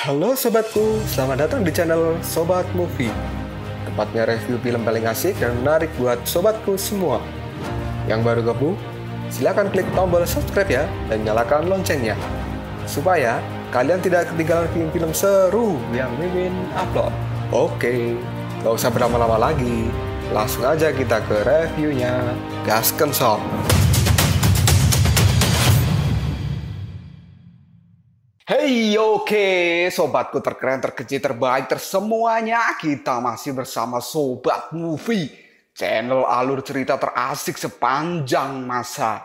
Halo sobatku, selamat datang di channel Sobat Movie. Tempatnya review film paling asik dan menarik buat sobatku semua. Yang baru gabung, silahkan klik tombol subscribe ya dan nyalakan loncengnya, supaya kalian tidak ketinggalan film-film seru yang Mimin upload. Oke, gak usah berlama-lama lagi, langsung aja kita ke reviewnya. Gasken sob. Hey, oke, sobatku terkeren, terkecil, terbaik, tersemuanya. Kita masih bersama Sobat Movie, channel alur cerita terasik sepanjang masa.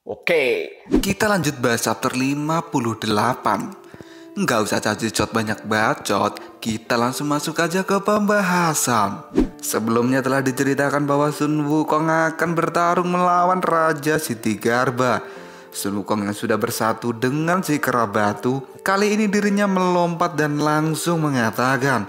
Oke, kita lanjut bahas chapter 58. Nggak usah cacot banyak bacot, kita langsung masuk aja ke pembahasan. Sebelumnya telah diceritakan bahwa Sun Wukong akan bertarung melawan Raja Ksitigarbha. Sun Wukong yang sudah bersatu dengan si kera batu, kali ini dirinya melompat dan langsung mengatakan,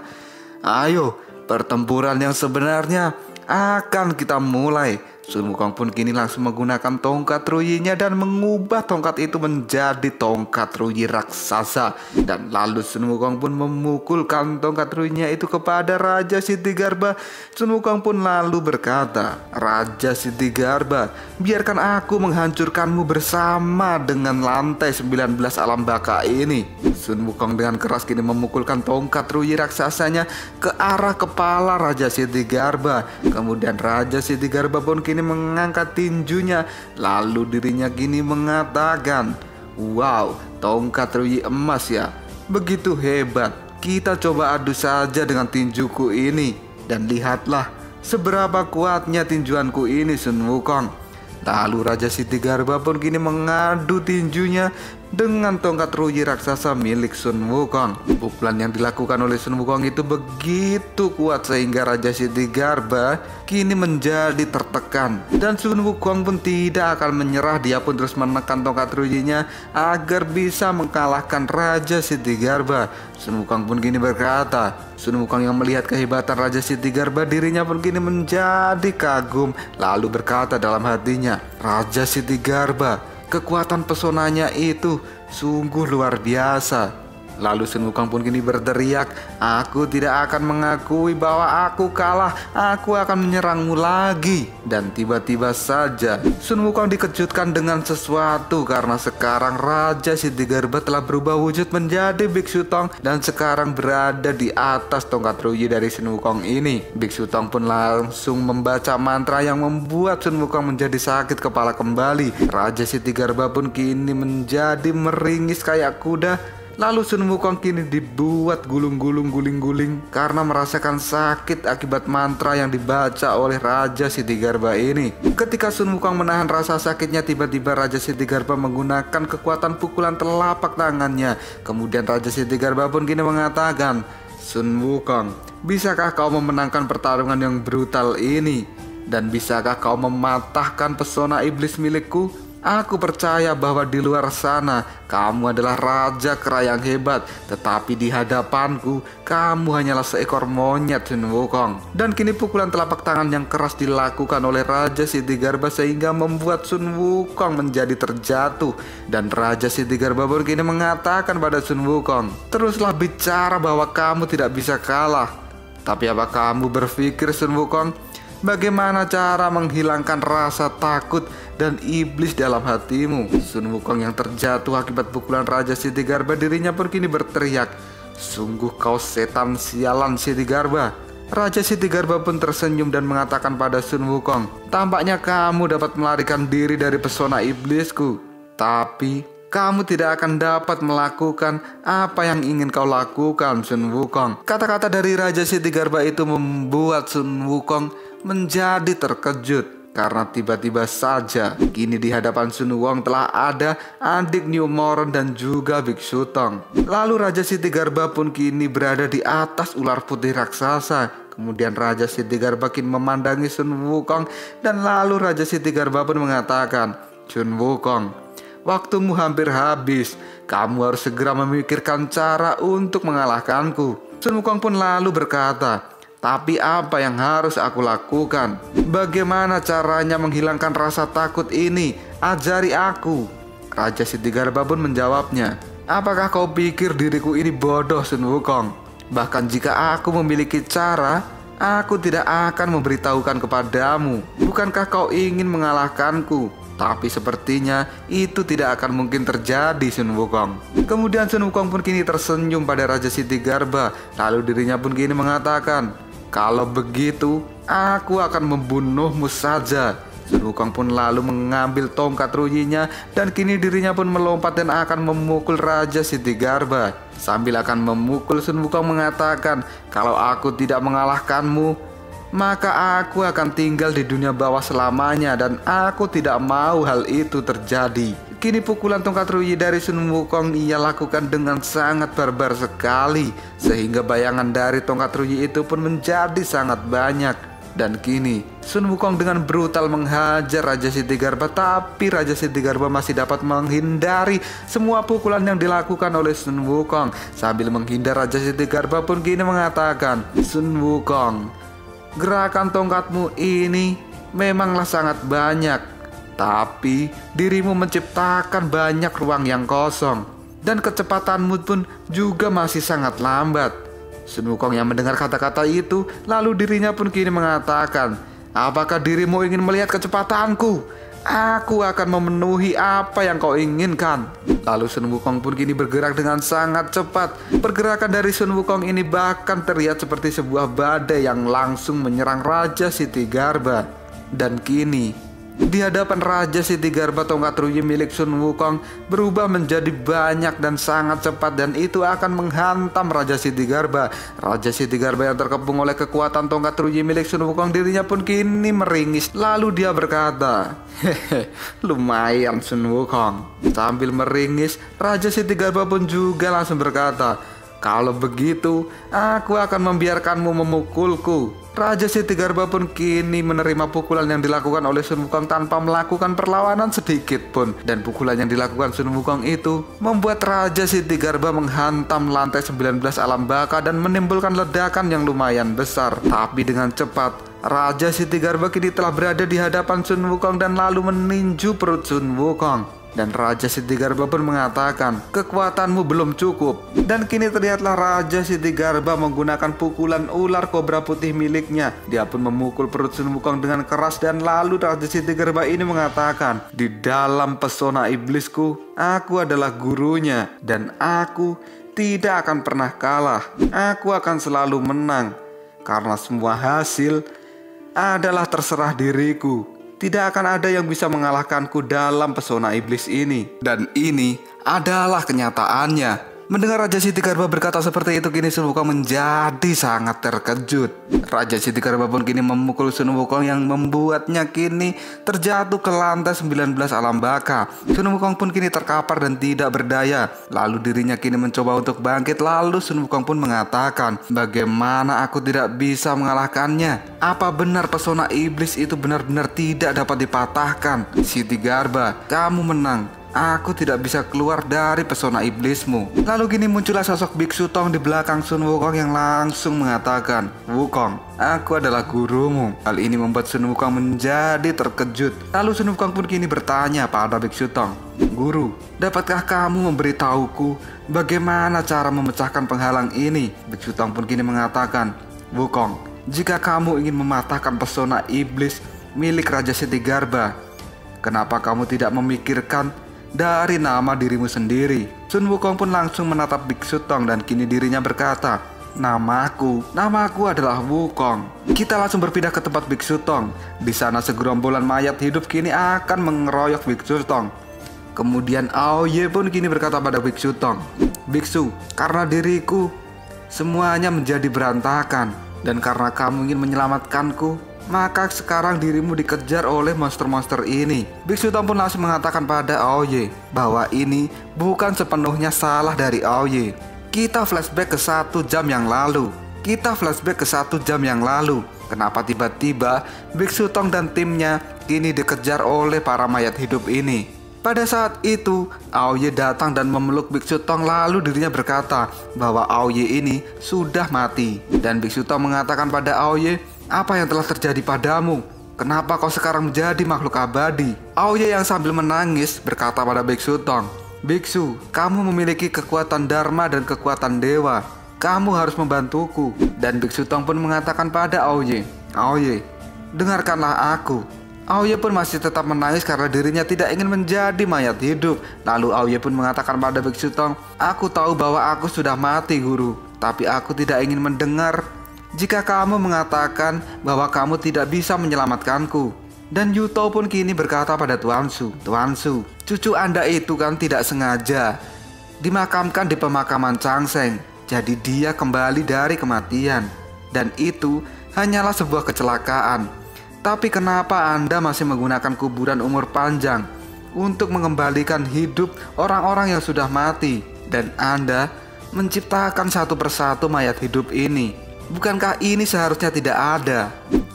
"Ayo, pertempuran yang sebenarnya akan kita mulai." Sun Wukong pun kini langsung menggunakan tongkat ruyinya dan mengubah tongkat itu menjadi tongkat ruyi raksasa. Dan lalu Sun Wukong pun memukulkan tongkat ruyinya itu kepada Raja Ksitigarbha. Sun Wukong pun lalu berkata, "Raja Ksitigarbha, biarkan aku menghancurkanmu bersama dengan lantai 19 alam baka ini." Sun Wukong dengan keras kini memukulkan tongkat ruyi raksasanya ke arah kepala Raja Ksitigarbha. Kemudian Raja Ksitigarbha pun kini mengangkat tinjunya, lalu dirinya kini mengatakan, "Wow, tongkat ruyi emas ya, begitu hebat. Kita coba adu saja dengan tinjuku ini, dan lihatlah seberapa kuatnya tinjuanku ini, Sun Wukong." Lalu Raja Ksitigarbha pun kini mengadu tinjunya dengan tongkat ruyi raksasa milik Sun Wukong. Pukulan yang dilakukan oleh Sun Wukong itu begitu kuat sehingga Raja Ksitigarbha kini menjadi tertekan. Dan Sun Wukong pun tidak akan menyerah, dia pun terus menekan tongkat ruyinya agar bisa mengalahkan Raja Ksitigarbha. Sun Wukong pun kini berkata, Sun Wukong yang melihat kehebatan Raja Ksitigarbha, dirinya pun kini menjadi kagum, lalu berkata dalam hatinya, "Raja Ksitigarbha, kekuatan pesonanya itu sungguh luar biasa." Lalu Sun Wukong pun kini berteriak, "Aku tidak akan mengakui bahwa aku kalah, aku akan menyerangmu lagi." Dan tiba-tiba saja Sun Wukong dikejutkan dengan sesuatu, karena sekarang Raja Ksitigarbha telah berubah wujud menjadi Biksu Tong dan sekarang berada di atas tongkat ruyi dari Sun Wukong ini. Biksu Tong pun langsung membaca mantra yang membuat Sun Wukong menjadi sakit kepala kembali. Raja Ksitigarbha pun kini menjadi meringis kayak kuda. Lalu Sun Wukong kini dibuat gulung-gulung guling-guling karena merasakan sakit akibat mantra yang dibaca oleh Raja Ksitigarbha ini. Ketika Sun Wukong menahan rasa sakitnya, tiba-tiba Raja Ksitigarbha menggunakan kekuatan pukulan telapak tangannya. Kemudian Raja Ksitigarbha pun kini mengatakan, "Sun Wukong, bisakah kau memenangkan pertarungan yang brutal ini? Dan bisakah kau mematahkan pesona iblis milikku? Aku percaya bahwa di luar sana kamu adalah raja kera yang hebat, tetapi di hadapanku kamu hanyalah seekor monyet, Sun Wukong." Dan kini pukulan telapak tangan yang keras dilakukan oleh Raja Ksitigarbha sehingga membuat Sun Wukong menjadi terjatuh. Dan Raja Ksitigarbha pun kini mengatakan pada Sun Wukong, "Teruslah bicara bahwa kamu tidak bisa kalah. Tapi apa kamu berpikir, Sun Wukong, bagaimana cara menghilangkan rasa takut dan iblis dalam hatimu?" Sun Wukong yang terjatuh akibat pukulan Raja Ksitigarbha, dirinya pun kini berteriak, "Sungguh kau setan sialan, Ksitigarbha." Raja Ksitigarbha pun tersenyum dan mengatakan pada Sun Wukong, "Tampaknya kamu dapat melarikan diri dari pesona iblisku, tapi kamu tidak akan dapat melakukan apa yang ingin kau lakukan, Sun Wukong." Kata-kata dari Raja Ksitigarbha itu membuat Sun Wukong menjadi terkejut, karena tiba-tiba saja kini di hadapan Sun Wukong telah ada adik New Moron dan juga Biksu Tong. Lalu Raja Ksitigarbha pun kini berada di atas ular putih raksasa. Kemudian Raja Ksitigarbha kini memandangi Sun Wukong, dan lalu Raja Ksitigarbha pun mengatakan, "Sun Wukong, waktumu hampir habis. Kamu harus segera memikirkan cara untuk mengalahkanku." Sun Wukong pun lalu berkata, "Tapi apa yang harus aku lakukan? Bagaimana caranya menghilangkan rasa takut ini? Ajari aku." Raja Ksitigarbha pun menjawabnya, Apakah kau pikir diriku ini bodoh, Sun Wukong? Bahkan jika aku memiliki cara, aku tidak akan memberitahukan kepadamu. Bukankah kau ingin mengalahkanku? Tapi sepertinya itu tidak akan mungkin terjadi, Sun Wukong. Kemudian Sun Wukong pun kini tersenyum pada Raja Siddhigarba. Lalu dirinya pun kini mengatakan, kalau begitu, aku akan membunuhmu saja. Sun Wukong pun lalu mengambil tongkat ruyinya dan kini dirinya pun melompat dan akan memukul Raja Siddhigarba. Sambil akan memukul, Sun Wukong mengatakan, kalau aku tidak mengalahkanmu, maka aku akan tinggal di dunia bawah selamanya dan aku tidak mau hal itu terjadi. Kini pukulan tongkat ruyi dari Sun Wukong ia lakukan dengan sangat barbar sekali, sehingga bayangan dari tongkat ruyi itu pun menjadi sangat banyak. Dan kini Sun Wukong dengan brutal menghajar Raja Siddhigarba, tapi Raja Siddhigarba masih dapat menghindari semua pukulan yang dilakukan oleh Sun Wukong. Sambil menghindar, Raja Siddhigarba pun kini mengatakan, Sun Wukong, gerakan tongkatmu ini memanglah sangat banyak, tapi dirimu menciptakan banyak ruang yang kosong, dan kecepatanmu pun juga masih sangat lambat. Sun Wukong yang mendengar kata-kata itu, lalu dirinya pun kini mengatakan, apakah dirimu ingin melihat kecepatanku? Aku akan memenuhi apa yang kau inginkan. Lalu Sun Wukong pun kini bergerak dengan sangat cepat. Pergerakan dari Sun Wukong ini bahkan terlihat seperti sebuah badai yang langsung menyerang Raja Siddhigarba. Dan kini di hadapan Raja Siddhigarba, tongkat ruyi milik Sun Wukong berubah menjadi banyak dan sangat cepat, dan itu akan menghantam Raja Siddhigarba. Raja Siddhigarba yang terkepung oleh kekuatan tongkat ruyi milik Sun Wukong, dirinya pun kini meringis. Lalu dia berkata, hehe, lumayan Sun Wukong. Sambil meringis, Raja Siddhigarba pun juga langsung berkata, kalau begitu, aku akan membiarkanmu memukulku. Raja Siddhigarba pun kini menerima pukulan yang dilakukan oleh Sun Wukong tanpa melakukan perlawanan sedikit pun. Dan pukulan yang dilakukan Sun Wukong itu membuat Raja Siddhigarba menghantam lantai 19 alam baka dan menimbulkan ledakan yang lumayan besar. Tapi dengan cepat, Raja Siddhigarba kini telah berada di hadapan Sun Wukong dan lalu meninju perut Sun Wukong. Dan Raja Siddhigarba pun mengatakan, kekuatanmu belum cukup. Dan kini terlihatlah Raja Siddhigarba menggunakan pukulan ular kobra putih miliknya. Dia pun memukul perut Sun Wukong dengan keras, dan lalu Raja Siddhigarba ini mengatakan, di dalam pesona iblisku, aku adalah gurunya dan aku tidak akan pernah kalah. Aku akan selalu menang karena semua hasil adalah terserah diriku. Tidak akan ada yang bisa mengalahkanku dalam pesona iblis ini. Dan ini adalah kenyataannya. Mendengar Raja Siddhigarba berkata seperti itu, kini Sun Wukong menjadi sangat terkejut. Raja Siddhigarba pun kini memukul Sun Wukong yang membuatnya kini terjatuh ke lantai 19 alam baka. Sun Wukong pun kini terkapar dan tidak berdaya. Lalu dirinya kini mencoba untuk bangkit. Lalu Sun Wukong pun mengatakan, bagaimana aku tidak bisa mengalahkannya? Apa benar pesona iblis itu benar-benar tidak dapat dipatahkan? Siddhigarba, kamu menang. Aku tidak bisa keluar dari pesona iblismu. Lalu kini muncullah sosok Biksu Tong di belakang Sun Wukong yang langsung mengatakan, Wukong, aku adalah gurumu. Hal ini membuat Sun Wukong menjadi terkejut. Lalu Sun Wukong pun kini bertanya pada Biksu Tong, Guru, dapatkah kamu memberitahuku bagaimana cara memecahkan penghalang ini? Biksu Tong pun kini mengatakan, Wukong, jika kamu ingin mematahkan pesona iblis milik Raja Siddhigarba, kenapa kamu tidak memikirkan dari nama dirimu sendiri? Sun Wukong pun langsung menatap Biksu Tong dan kini dirinya berkata, Namaku adalah Wukong. Kita langsung berpindah ke tempat Biksu Tong. Di sana segerombolan mayat hidup kini akan mengeroyok Biksu Tong. Kemudian Aoye pun kini berkata pada Biksu Tong, Biksu, karena diriku semuanya menjadi berantakan, dan karena kamu ingin menyelamatkanku, maka sekarang dirimu dikejar oleh monster-monster ini. Biksu Tong pun langsung mengatakan pada Aoye bahwa ini bukan sepenuhnya salah dari Aoye. Kita flashback ke 1 jam yang lalu. Kenapa tiba-tiba Biksu Tong dan timnya kini dikejar oleh para mayat hidup ini? Pada saat itu, Aoye datang dan memeluk Biksu Tong, lalu dirinya berkata bahwa Aoye ini sudah mati. Dan Biksu Tong mengatakan pada Aoye, apa yang telah terjadi padamu? Kenapa kau sekarang menjadi makhluk abadi? Aoye yang sambil menangis berkata pada Biksu Tong, Biksu, kamu memiliki kekuatan Dharma dan kekuatan dewa. Kamu harus membantuku. Dan Biksu Tong pun mengatakan pada Aoye, Aoye, dengarkanlah aku. Aoye pun masih tetap menangis karena dirinya tidak ingin menjadi mayat hidup. Lalu Aoye pun mengatakan pada Biksu Tong, aku tahu bahwa aku sudah mati guru, tapi aku tidak ingin mendengar jika kamu mengatakan bahwa kamu tidak bisa menyelamatkanku. Dan Yuto pun kini berkata pada Tuan Su, Tuan Su, cucu Anda itu kan tidak sengaja dimakamkan di pemakaman Changseng. Jadi dia kembali dari kematian. Dan itu hanyalah sebuah kecelakaan. Tapi kenapa Anda masih menggunakan kuburan umur panjang untuk mengembalikan hidup orang-orang yang sudah mati? Dan Anda menciptakan satu persatu mayat hidup ini. Bukankah ini seharusnya tidak ada?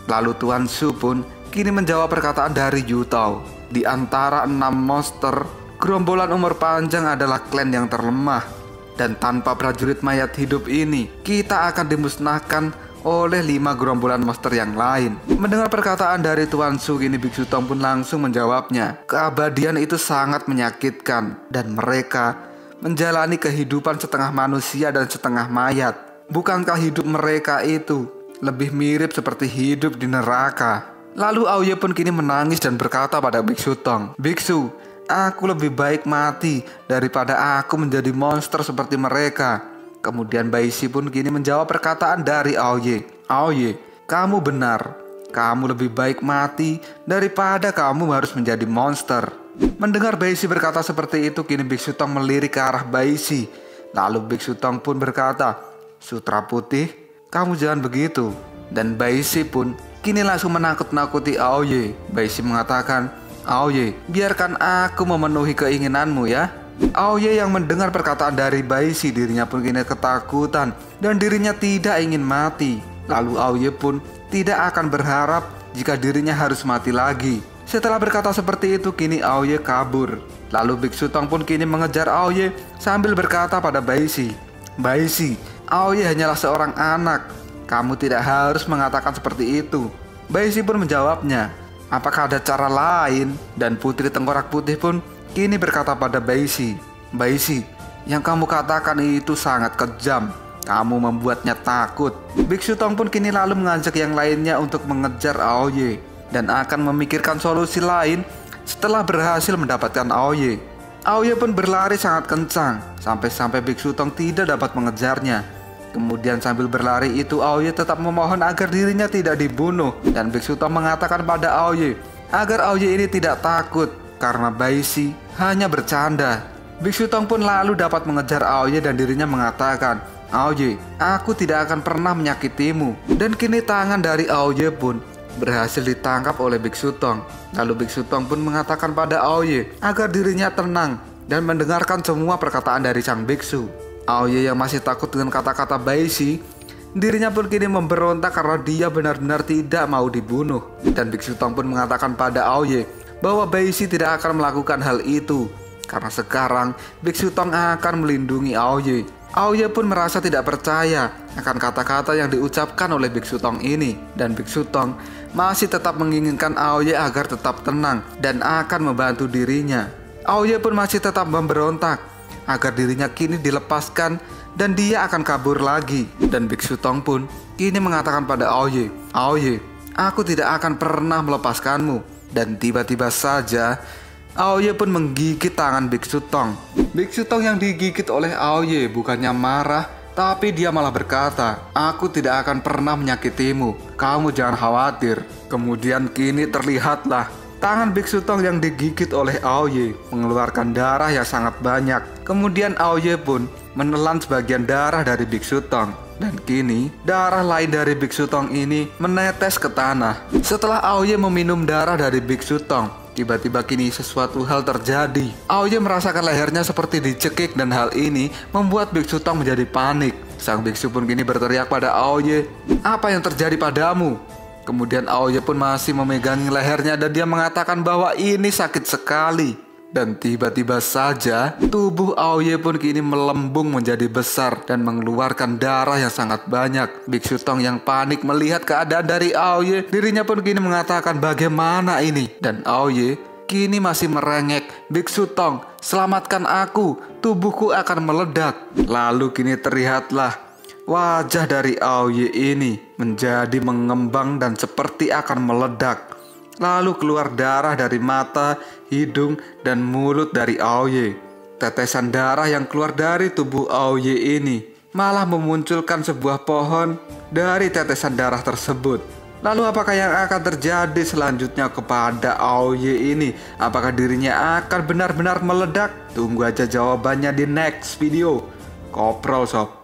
Lalu Tuan Su pun kini menjawab perkataan dari Yuto. Di antara 6 monster, gerombolan umur panjang adalah klan yang terlemah. Dan tanpa prajurit mayat hidup ini, kita akan dimusnahkan oleh 5 gerombolan monster yang lain. Mendengar perkataan dari Tuan Su, kini Biksu Tong pun langsung menjawabnya. Keabadian itu sangat menyakitkan, dan mereka menjalani kehidupan setengah manusia dan setengah mayat. Bukankah hidup mereka itu lebih mirip seperti hidup di neraka? Lalu Aoye pun kini menangis dan berkata pada Biksu Tong, Biksu, aku lebih baik mati daripada aku menjadi monster seperti mereka. Kemudian Baisi pun kini menjawab perkataan dari Aoye. Aoye, kamu benar. Kamu lebih baik mati daripada kamu harus menjadi monster. Mendengar Baisi berkata seperti itu, kini Biksu Tong melirik ke arah Baisi. Lalu Biksu Tong pun berkata, Sutra Putih, kamu jangan begitu. Dan Baisi pun kini langsung menakut-nakuti Aoye. Baisi mengatakan, Aoye, biarkan aku memenuhi keinginanmu ya. Aoye yang mendengar perkataan dari Baisi, dirinya pun kini ketakutan dan dirinya tidak ingin mati. Lalu Aoye pun tidak akan berharap jika dirinya harus mati lagi. Setelah berkata seperti itu, kini Aoye kabur. Lalu Biksu Tong pun kini mengejar Aoye sambil berkata pada Baisi, Baisi, Aoye hanyalah seorang anak. Kamu tidak harus mengatakan seperti itu. Baisi pun menjawabnya, apakah ada cara lain? Dan Putri Tengkorak Putih pun kini berkata pada Baisi, Baisi, yang kamu katakan itu sangat kejam. Kamu membuatnya takut. Biksu Tong pun kini lalu mengajak yang lainnya untuk mengejar Aoye dan akan memikirkan solusi lain setelah berhasil mendapatkan Aoye. Aoye pun berlari sangat kencang sampai-sampai Biksu Tong tidak dapat mengejarnya. Kemudian sambil berlari itu Aoye tetap memohon agar dirinya tidak dibunuh. Dan Biksu Tong mengatakan pada Aoye agar Aoye ini tidak takut karena Baisi hanya bercanda. Biksu Tong pun lalu dapat mengejar Aoye dan dirinya mengatakan, Aoye, aku tidak akan pernah menyakitimu. Dan kini tangan dari Aoye pun berhasil ditangkap oleh Biksu Tong. Lalu Biksu Tong pun mengatakan pada Aoye agar dirinya tenang dan mendengarkan semua perkataan dari sang biksu. Aoye yang masih takut dengan kata-kata Baisi, dirinya pun kini memberontak karena dia benar-benar tidak mau dibunuh. Dan Biksu Tong pun mengatakan pada Aoye bahwa Baisi tidak akan melakukan hal itu karena sekarang Biksu Tong akan melindungi Aoye. Aoye pun merasa tidak percaya akan kata-kata yang diucapkan oleh Biksu Tong ini. Dan Biksu Tong masih tetap menginginkan Aoye agar tetap tenang dan akan membantu dirinya. Aoye pun masih tetap memberontak agar dirinya kini dilepaskan dan dia akan kabur lagi. Dan Biksu Tong pun kini mengatakan pada Aoye, Aoye, aku tidak akan pernah melepaskanmu. Dan tiba-tiba saja Aoye pun menggigit tangan Biksu Tong. Biksu Tong yang digigit oleh Aoye bukannya marah, tapi dia malah berkata, aku tidak akan pernah menyakitimu, kamu jangan khawatir. Kemudian kini terlihatlah tangan Biksu Tong yang digigit oleh Aoye mengeluarkan darah yang sangat banyak. Kemudian Aoye pun menelan sebagian darah dari Biksu Tong. Dan kini darah lain dari Biksu Tong ini menetes ke tanah. Setelah Aoye meminum darah dari Biksu Tong, tiba-tiba kini sesuatu hal terjadi. Aoye merasakan lehernya seperti dicekik dan hal ini membuat Biksu Tong menjadi panik. Sang biksu pun kini berteriak pada Aoye, apa yang terjadi padamu? Kemudian Aoye pun masih memegangi lehernya dan dia mengatakan bahwa ini sakit sekali. Dan tiba-tiba saja tubuh Aoye pun kini melembung menjadi besar dan mengeluarkan darah yang sangat banyak. Biksu Tong yang panik melihat keadaan dari Aoye, dirinya pun kini mengatakan bagaimana ini. Dan Aoye kini masih merengek, "Biksu Tong, selamatkan aku, tubuhku akan meledak." Lalu kini terlihatlah wajah dari Aoye ini menjadi mengembang dan seperti akan meledak. Lalu keluar darah dari mata, hidung, dan mulut dari Aoye. Tetesan darah yang keluar dari tubuh Aoye ini malah memunculkan sebuah pohon dari tetesan darah tersebut. Lalu apakah yang akan terjadi selanjutnya kepada Aoye ini? Apakah dirinya akan benar-benar meledak? Tunggu aja jawabannya di next video. Koprol sob.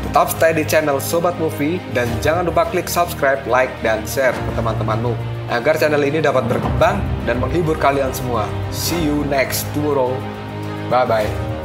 Tetap stay di channel Sobat Movie dan jangan lupa klik subscribe, like, dan share ke teman-temanmu agar channel ini dapat berkembang dan menghibur kalian semua. See you next tomorrow. Bye-bye.